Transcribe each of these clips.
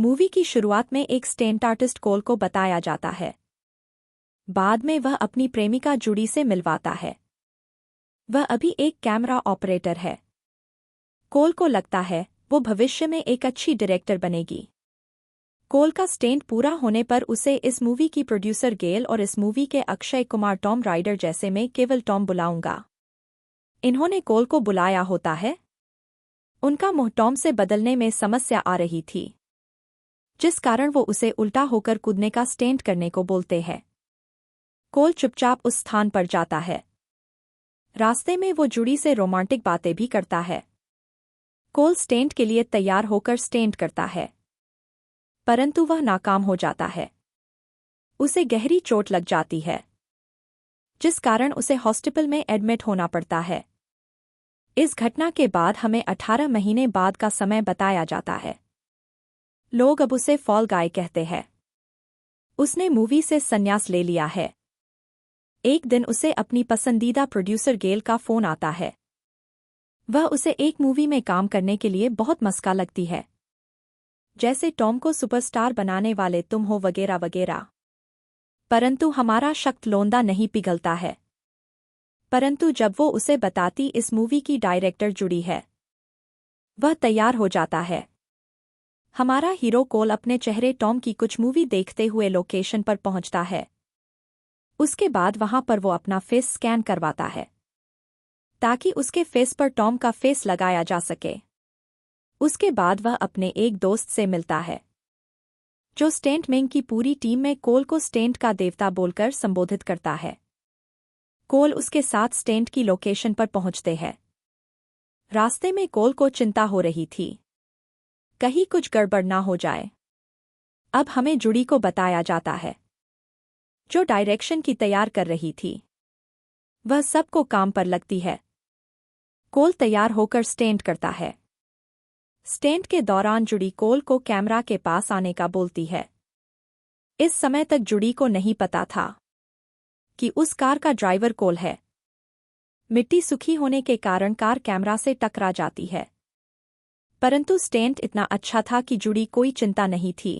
Movie की शुरुआत में एक स्टंट आर्टिस्ट कोल को बताया जाता है। बाद में वह अपनी प्रेमिका जूडी से मिलवाता है। वह अभी एक कैमरा ऑपरेटर है। कोल को लगता है वो भविष्य में एक अच्छी डायरेक्टर बनेगी। कोल का स्टंट पूरा होने पर उसे इस मूवी की प्रोड्यूसर गेल और इस मूवी के अक्षय कुमार टॉम राइडर जैसे में केवल टॉम बुलाऊंगा। इन्होंने कोल को बुलाया होता है। उनका मुंह टॉम से बदलने में समस्या आ रही थी, जिस कारण वो उसे उल्टा होकर कूदने का स्टंट करने को बोलते हैं। कोल चुपचाप उस स्थान पर जाता है। रास्ते में वो जूडी से रोमांटिक बातें भी करता है। कोल स्टंट के लिए तैयार होकर स्टंट करता है, परंतु वह नाकाम हो जाता है। उसे गहरी चोट लग जाती है, जिस कारण उसे हॉस्पिटल में एडमिट होना पड़ता है। इस घटना के बाद हमें 18 महीने बाद का समय बताया जाता है। लोग अब उसे फॉल गाय कहते हैं। उसने मूवी से संन्यास ले लिया है। एक दिन उसे अपनी पसंदीदा प्रोड्यूसर गेल का फोन आता है। वह उसे एक मूवी में काम करने के लिए बहुत मस्का लगती है, जैसे टॉम को सुपरस्टार बनाने वाले तुम हो वगैरह वगैरह। परंतु हमारा शक्त लोंदा नहीं पिघलता है। परंतु जब वो उसे बताती इस मूवी की डायरेक्टर जूडी है, वह तैयार हो जाता है। हमारा हीरो कोल अपने चेहरे टॉम की कुछ मूवी देखते हुए लोकेशन पर पहुंचता है। उसके बाद वहां पर वो अपना फेस स्कैन करवाता है, ताकि उसके फेस पर टॉम का फेस लगाया जा सके। उसके बाद वह अपने एक दोस्त से मिलता है, जो स्टंट मैन की पूरी टीम में कोल को स्टंट का देवता बोलकर संबोधित करता है। कोल उसके साथ स्टंट की लोकेशन पर पहुंचते हैं। रास्ते में कोल को चिंता हो रही थी, कहीं कुछ गड़बड़ ना हो जाए। अब हमें जूडी को बताया जाता है, जो डायरेक्शन की तैयार कर रही थी। वह सबको काम पर लगती है। कोल तैयार होकर स्टंट करता है। स्टंट के दौरान जूडी कोल को कैमरा के पास आने का बोलती है। इस समय तक जूडी को नहीं पता था कि उस कार का ड्राइवर कोल है। मिट्टी सूखी होने के कारण कार कैमरा से टकरा जाती है, परंतु स्टंट इतना अच्छा था कि जूडी कोई चिंता नहीं थी।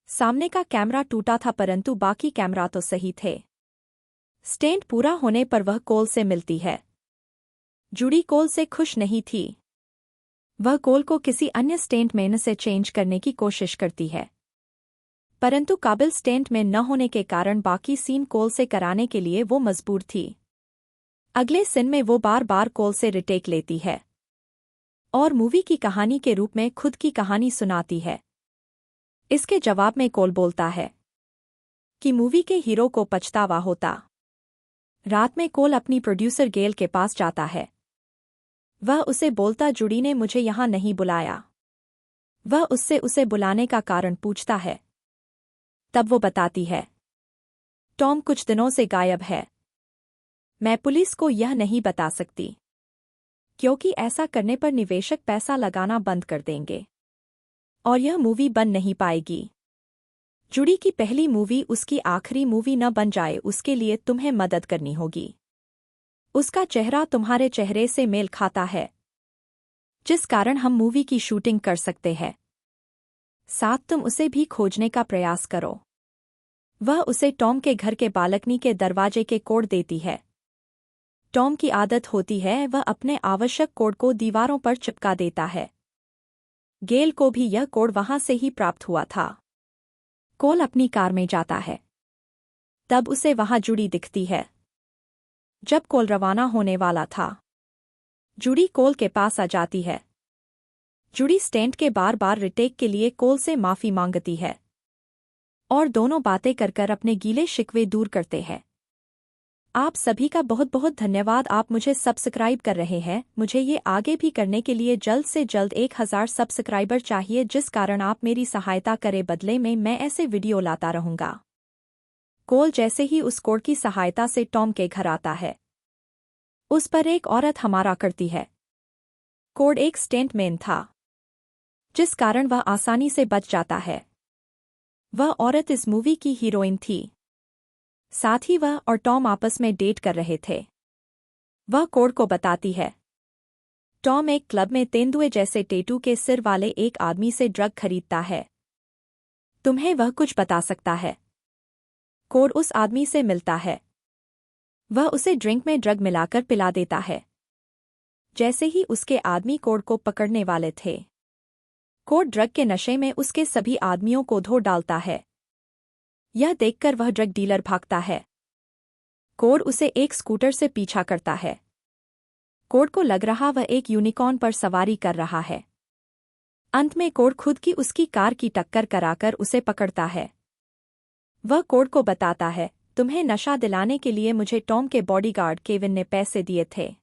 सामने का कैमरा टूटा था, परंतु बाकी कैमरा तो सही थे। स्टंट पूरा होने पर वह कोल से मिलती है। जूडी कोल से खुश नहीं थी। वह कोल को किसी अन्य स्टंट मैन से चेंज करने की कोशिश करती है, परंतु काबिल स्टंट में न होने के कारण बाकी सीन कोल से कराने के लिए वो मजबूर थी। अगले सीन में वो बार बार कोल से रिटेक लेती है और मूवी की कहानी के रूप में खुद की कहानी सुनाती है। इसके जवाब में कोल बोलता है कि मूवी के हीरो को पछतावा होता। रात में कोल अपनी प्रोड्यूसर गेल के पास जाता है। वह उसे बोलता, जूडी ने मुझे यहां नहीं बुलाया। वह उससे उसे बुलाने का कारण पूछता है। तब वो बताती है, टॉम कुछ दिनों से गायब है। मैं पुलिस को यह नहीं बता सकती, क्योंकि ऐसा करने पर निवेशक पैसा लगाना बंद कर देंगे और यह मूवी बन नहीं पाएगी। जूडी की पहली मूवी उसकी आखिरी मूवी न बन जाए, उसके लिए तुम्हें मदद करनी होगी। उसका चेहरा तुम्हारे चेहरे से मेल खाता है, जिस कारण हम मूवी की शूटिंग कर सकते हैं। साथ तुम उसे भी खोजने का प्रयास करो। वह उसे टॉम के घर के बालकनी के दरवाजे के कोड देती है। टॉम की आदत होती है, वह अपने आवश्यक कोड को दीवारों पर चिपका देता है। गेल को भी यह कोड वहां से ही प्राप्त हुआ था। कोल अपनी कार में जाता है। तब उसे वहां जूडी दिखती है। जब कोल रवाना होने वाला था, जूडी कोल के पास आ जाती है। जूडी स्टंट के बार बार रिटेक के लिए कोल से माफी मांगती है और दोनों बातें कर कर अपने गीले शिकवे दूर करते हैं। आप सभी का बहुत बहुत धन्यवाद। आप मुझे सब्सक्राइब कर रहे हैं। मुझे ये आगे भी करने के लिए जल्द से जल्द 1000 सब्सक्राइबर चाहिए, जिस कारण आप मेरी सहायता करें। बदले में मैं ऐसे वीडियो लाता रहूंगा। कोल जैसे ही उस कोड की सहायता से टॉम के घर आता है, उस पर एक औरत हमारा करती है। कोड एक स्टंट मैन था, जिस कारण वह आसानी से बच जाता है। वह औरत इस मूवी की हीरोइन थी। साथ ही वह और टॉम आपस में डेट कर रहे थे। वह कोड को बताती है। टॉम एक क्लब में तेंदुए जैसे टेटू के सिर वाले एक आदमी से ड्रग खरीदता है। तुम्हें वह कुछ बता सकता है? कोड उस आदमी से मिलता है। वह उसे ड्रिंक में ड्रग मिलाकर पिला देता है। जैसे ही उसके आदमी कोड को पकड़ने वाले थे, कोड ड्रग के नशे में उसके सभी आदमियों को धो डालता है। यह देखकर वह ड्रग डीलर भागता है। कोड उसे एक स्कूटर से पीछा करता है। कोड को लग रहा वह एक यूनिकॉर्न पर सवारी कर रहा है। अंत में कोड खुद की उसकी कार की टक्कर कराकर उसे पकड़ता है। वह कोड को बताता है, तुम्हें नशा दिलाने के लिए मुझे टॉम के बॉडीगार्ड केविन ने पैसे दिए थे।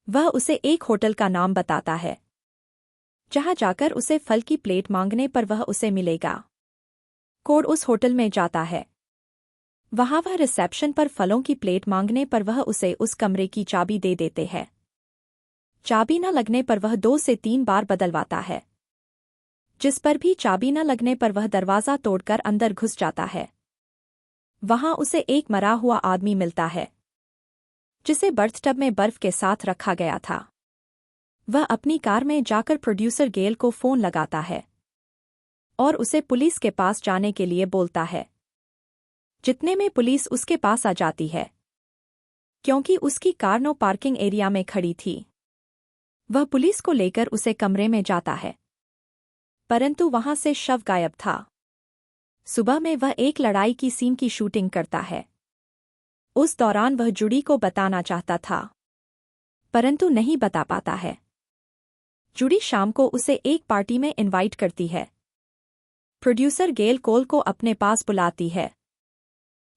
वह उसे एक होटल का नाम बताता है, जहां जाकर उसे फल की प्लेट मांगने पर वह उसे मिलेगा। कोड उस होटल में जाता है। वहां वह रिसेप्शन पर फलों की प्लेट मांगने पर वह उसे उस कमरे की चाबी दे देते हैं। चाबी न लगने पर वह 2 से 3 बार बदलवाता है। जिस पर भी चाबी न लगने पर वह दरवाज़ा तोड़कर अंदर घुस जाता है। वहां उसे एक मरा हुआ आदमी मिलता है, जिसे बर्थटब में बर्फ के साथ रखा गया था। वह अपनी कार में जाकर प्रोड्यूसर गेल को फोन लगाता है और उसे पुलिस के पास जाने के लिए बोलता है। जितने में पुलिस उसके पास आ जाती है, क्योंकि उसकी कार नो पार्किंग एरिया में खड़ी थी। वह पुलिस को लेकर उसे कमरे में जाता है, परंतु वहां से शव गायब था। सुबह में वह एक लड़ाई की सीन की शूटिंग करता है। उस दौरान वह जुडी को बताना चाहता था, परंतु नहीं बता पाता है। जुडी शाम को उसे एक पार्टी में इनवाइट करती है। प्रोड्यूसर गेल कोल को अपने पास बुलाती है।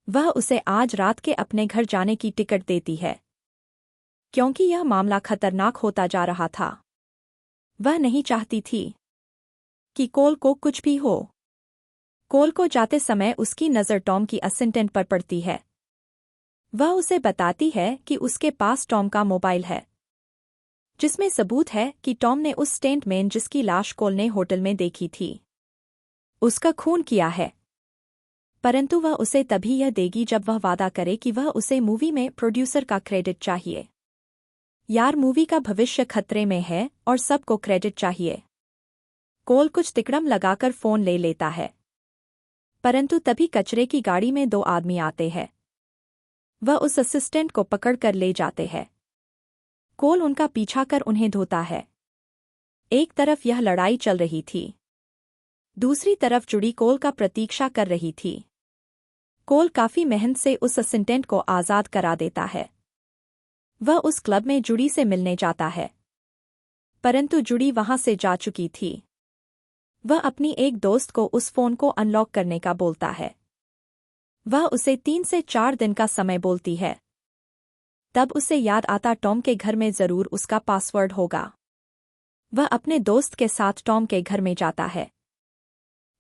वह उसे आज रात के अपने घर जाने की टिकट देती है, क्योंकि यह मामला खतरनाक होता जा रहा था। वह नहीं चाहती थी कि कोल को कुछ भी हो। कोल को जाते समय उसकी नज़र टॉम की असिस्टेंट पर पड़ती है। वह उसे बताती है कि उसके पास टॉम का मोबाइल है, जिसमें सबूत है कि टॉम ने उस स्टेंटमैन जिसकी लाश कोल ने होटल में देखी थी, उसका खून किया है। परंतु वह उसे तभी यह देगी जब वह वादा करे कि वह उसे मूवी में प्रोड्यूसर का क्रेडिट चाहिए। यार, मूवी का भविष्य खतरे में है और सबको क्रेडिट चाहिए। कोल कुछ तिकड़म लगाकर फोन ले लेता है, परंतु तभी कचरे की गाड़ी में 2 आदमी आते हैं। वह उस असिस्टेंट को पकड़कर ले जाते हैं। कोल उनका पीछा कर उन्हें धोता है। एक तरफ यह लड़ाई चल रही थी, दूसरी तरफ जुडी कोल का प्रतीक्षा कर रही थी। कोल काफी मेहनत से उस असिस्टेंट को आजाद करा देता है। वह उस क्लब में जुडी से मिलने जाता है, परंतु जुडी वहां से जा चुकी थी। वह अपनी एक दोस्त को उस फोन को अनलॉक करने का बोलता है। वह उसे 3 से 4 दिन का समय बोलती है। तब उसे याद आता टॉम के घर में जरूर उसका पासवर्ड होगा। वह अपने दोस्त के साथ टॉम के घर में जाता है।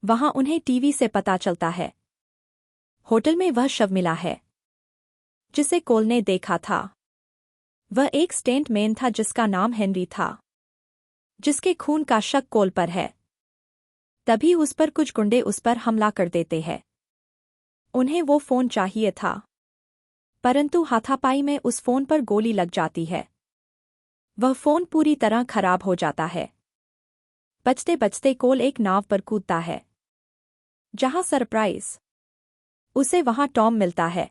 वहां उन्हें टीवी से पता चलता है, होटल में वह शव मिला है जिसे कोल ने देखा था। वह एक स्टेंटमैन था जिसका नाम हेनरी था, जिसके खून का शक कोल पर है। तभी उस पर कुछ गुंडे उस पर हमला कर देते हैं। उन्हें वो फोन चाहिए था, परंतु हाथापाई में उस फोन पर गोली लग जाती है। वह फोन पूरी तरह खराब हो जाता है। बचते बचते कोल एक नाव पर कूदता है, जहां सरप्राइज उसे वहां टॉम मिलता है।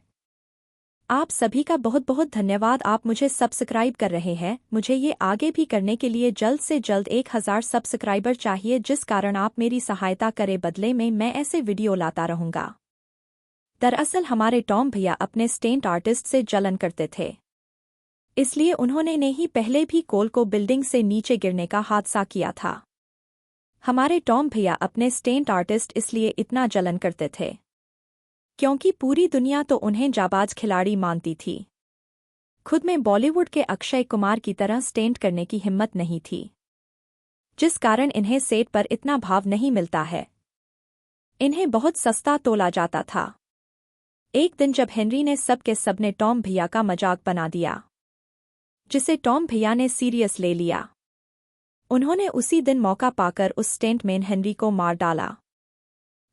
आप सभी का बहुत बहुत धन्यवाद। आप मुझे सब्सक्राइब कर रहे हैं। मुझे ये आगे भी करने के लिए जल्द से जल्द 1000 सब्सक्राइबर चाहिए, जिस कारण आप मेरी सहायता करें। बदले में मैं ऐसे वीडियो लाता रहूंगा। दरअसल हमारे टॉम भैया अपने स्टेंट आर्टिस्ट से जलन करते थे, इसलिए उन्होंने ने ही पहले भी कोल को बिल्डिंग से नीचे गिरने का हादसा किया था। हमारे टॉम भैया अपने स्टेंट आर्टिस्ट इसलिए इतना जलन करते थे क्योंकि पूरी दुनिया तो उन्हें जाबाज खिलाड़ी मानती थी। खुद में बॉलीवुड के अक्षय कुमार की तरह स्टेंट करने की हिम्मत नहीं थी, जिस कारण इन्हें सेट पर इतना भाव नहीं मिलता है। इन्हें बहुत सस्ता तोला जाता था। एक दिन जब हेनरी ने सबके सबने टॉम भैया का मजाक बना दिया, जिसे टॉम भैया ने सीरियस ले लिया। उन्होंने उसी दिन मौका पाकर उस स्टेंटमैन हेनरी को मार डाला।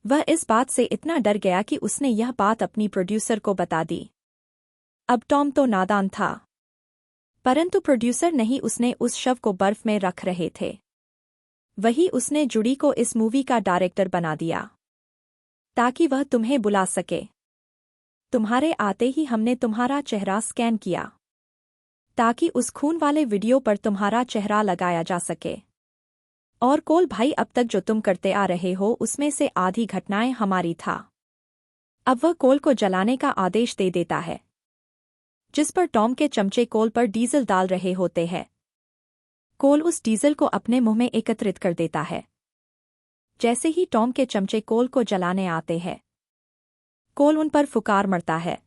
वह इस बात से इतना डर गया कि उसने यह बात अपनी प्रोड्यूसर को बता दी। अब टॉम तो नादान था। परंतु प्रोड्यूसर नहीं, उसने उस शव को बर्फ में रख रहे थे। वही उसने जुडी को इस मूवी का डायरेक्टर बना दिया ताकि वह तुम्हें बुला सके। तुम्हारे आते ही हमने तुम्हारा चेहरा स्कैन किया ताकि उस खून वाले वीडियो पर तुम्हारा चेहरा लगाया जा सके। और कोल भाई, अब तक जो तुम करते आ रहे हो उसमें से आधी घटनाएं हमारी था। अब वह कोल को जलाने का आदेश दे देता है, जिस पर टॉम के चमचे कोल पर डीजल डाल रहे होते हैं। कोल उस डीजल को अपने मुंह में एकत्रित कर देता है। जैसे ही टॉम के चमचे कोल को जलाने आते हैं, कोल उन पर फुकार मरता है।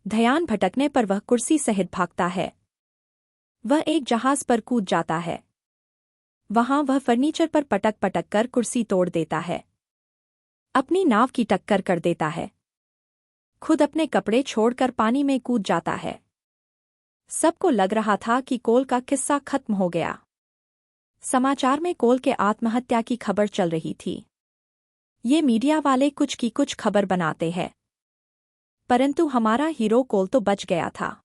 ध्यान भटकने पर वह कुर्सी सहित भागता है। वह एक जहाज पर कूद जाता है। वहां वह फर्नीचर पर पटक पटक कर कुर्सी तोड़ देता है। अपनी नाव की टक्कर कर देता है। खुद अपने कपड़े छोड़कर पानी में कूद जाता है। सबको लग रहा था कि कोल का किस्सा खत्म हो गया। समाचार में कोल के आत्महत्या की खबर चल रही थी। ये मीडिया वाले कुछ की कुछ खबर बनाते हैं, परंतु हमारा हीरो कोल तो बच गया था।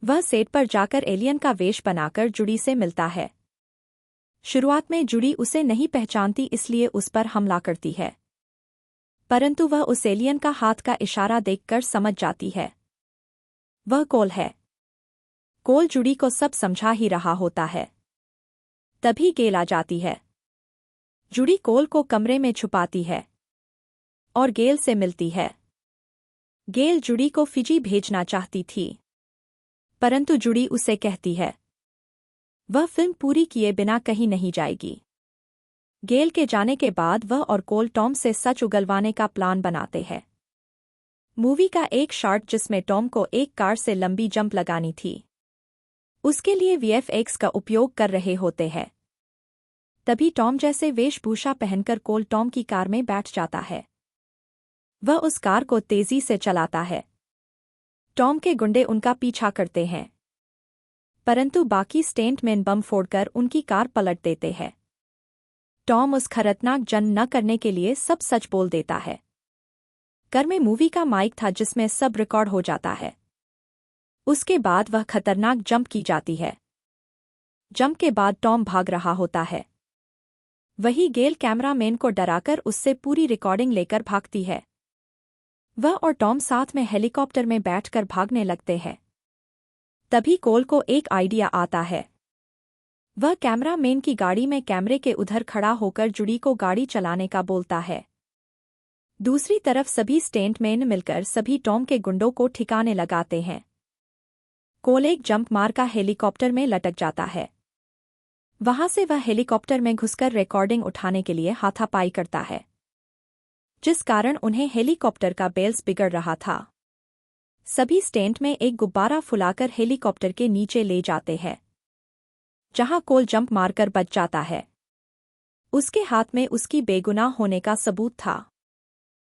वह सेट पर जाकर एलियन का वेश बनाकर जुडी से मिलता है। शुरुआत में जुडी उसे नहीं पहचानती, इसलिए उस पर हमला करती है, परंतु वह उस एलियन का हाथ का इशारा देखकर समझ जाती है वह कोल है। कोल जुडी को सब समझा ही रहा होता है। तभी गेल आ जाती है। जुडी कोल को कमरे में छुपाती है और गेल से मिलती है। गेल जुडी को फिजी भेजना चाहती थी, परंतु जुडी उसे कहती है वह फिल्म पूरी किए बिना कहीं नहीं जाएगी। गेल के जाने के बाद वह और कोल टॉम से सच उगलवाने का प्लान बनाते हैं। मूवी का एक शॉट जिसमें टॉम को एक कार से लंबी जंप लगानी थी, उसके लिए वीएफएक्स का उपयोग कर रहे होते हैं। तभी टॉम जैसे वेशभूषा पहनकर कोल टॉम की कार में बैठ जाता है। वह उस कार को तेजी से चलाता है। टॉम के गुंडे उनका पीछा करते हैं, परंतु बाकी स्टेंटमैन बम फोड़कर उनकी कार पलट देते हैं। टॉम उस खतरनाक जंग न करने के लिए सब सच बोल देता है। कर में मूवी का माइक था जिसमें सब रिकॉर्ड हो जाता है। उसके बाद वह खतरनाक जंप की जाती है। जंप के बाद टॉम भाग रहा होता है। वही गेल कैमरामैन को डराकर उससे पूरी रिकॉर्डिंग लेकर भागती है। वह और टॉम साथ में हेलीकॉप्टर में बैठकर भागने लगते हैं। तभी कोल को एक आइडिया आता है। वह कैमरामैन की गाड़ी में कैमरे के उधर खड़ा होकर जुडी को गाड़ी चलाने का बोलता है। दूसरी तरफ सभी स्टेंटमैन मिलकर सभी टॉम के गुंडों को ठिकाने लगाते हैं। कोल एक जंप मारकर हेलीकॉप्टर में लटक जाता है। वहां से वह हेलीकॉप्टर में घुसकर रिकॉर्डिंग उठाने के लिए हाथापाई करता है, जिस कारण उन्हें हेलीकॉप्टर का बेल्स बिगड़ रहा था। सभी स्टेंट में एक गुब्बारा फुलाकर हेलीकॉप्टर के नीचे ले जाते हैं, जहां कोल जंप मारकर बच जाता है। उसके हाथ में उसकी बेगुनाह होने का सबूत था।